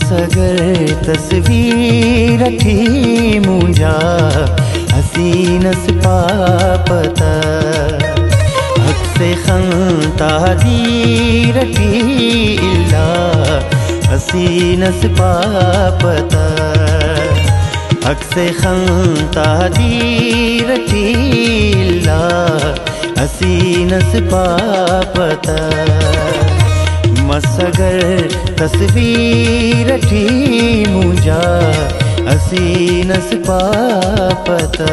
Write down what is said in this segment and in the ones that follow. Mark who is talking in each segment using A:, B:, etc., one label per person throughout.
A: मसगर तस्वीर थी मुंजा हसीनस पापता अक्से खंता दीर थी इल्ला हसीनस पापता अक्से खंता दीर थी इल्ला हसीनस पापता मसगर तस्वीर थी मुंजा हसीनस पापता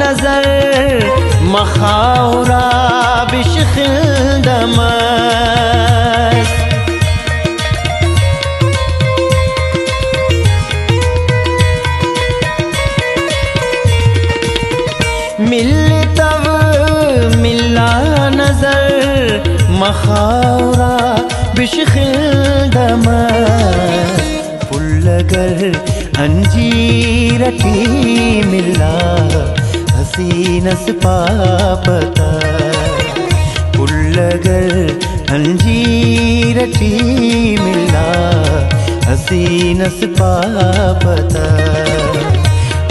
A: नजर मखाउरा बिशखिल्दमस मिलतव मिला नजर मखाउरा बिशखिल्दमस पुल्लगर अंजीरती मिला हसीनस पापता पुल्लगर अंजीरती मिला हसीनस पापता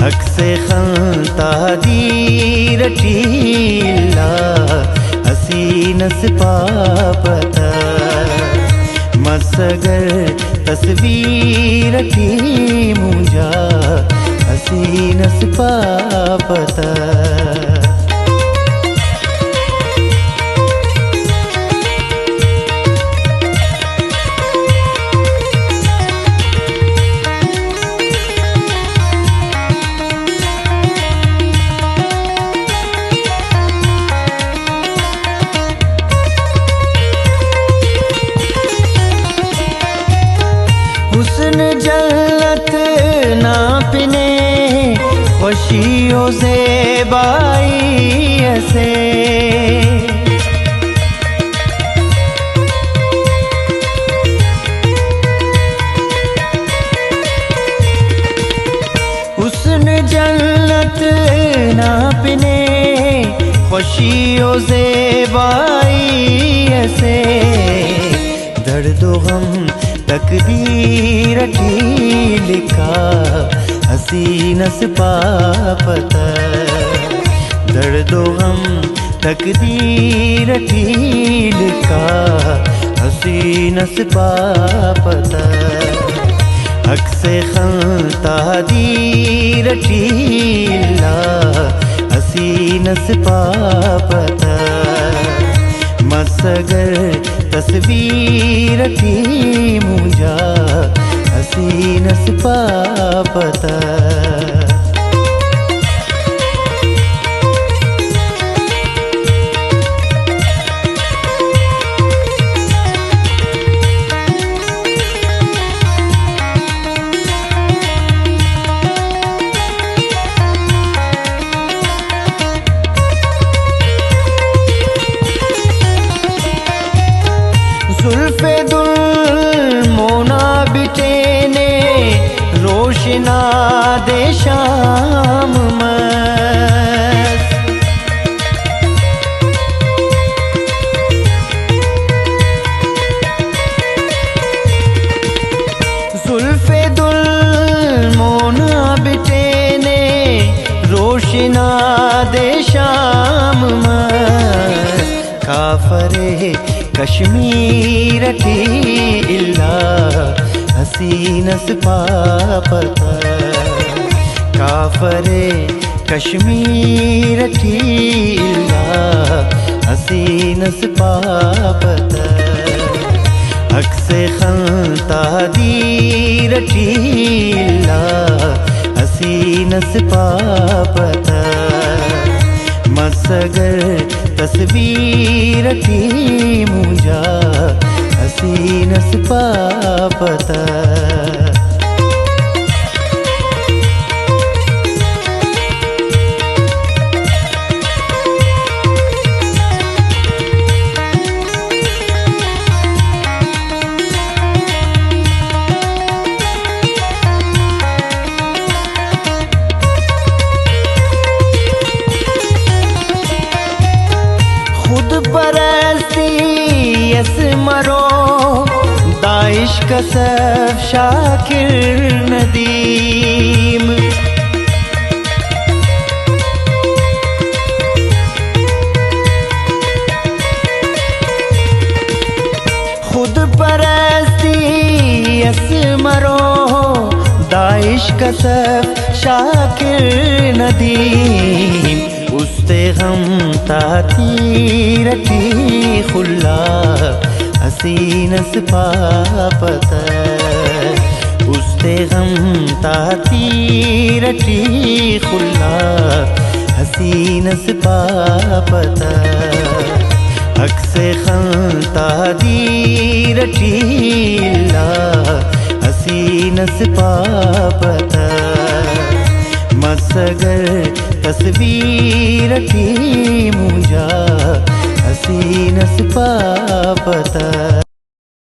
A: अक्से खंता दीरती इल्ला हसीनस पापता मसगर तस्वीर थी मुंजा हसीनस पापता हुस्न जन्नत नापने खुशियों से बाई ऐसे हुस्न जन्नत नापने खुशियों से बाई ऐसे दर्द गम तकदीर थी लिखा हसीनस पापता दर्द गम तकदीर थी लिखा हसीनस पापता अक्से खंता दीर थी इल्ला हसीनस पापता मसगर तस्वीर थी मुंजा हसीनस पापता जुल्फे दुल मोना बिटेने रोशना दे शाम मस्त जुल्फे दुल मोना बिटेने रोशना दे शाम मस्त काफरे कश्मीर थी इल्ला हसीनस पापता काफरे कश्मीर थी इल्ला हसीनस पापता अक्से खंता दीर थी इल्ला हसीनस पापता मसगर तस्वीर थी मुंजा हसीनस पापता कसफ शाकिर नदीम। खुद परस्ती असमरो दाइश कसफ शाकिर नदीम। उस्ते गम ताती रटी खुल्ला हसीनस पापत। उस्ते गम ताती रटी खुल्ला हसीनस पापत। अक्से खंता दी रटीला हसीनस पापत। मसगर तस्वीर की मुझा हसीनस पापत।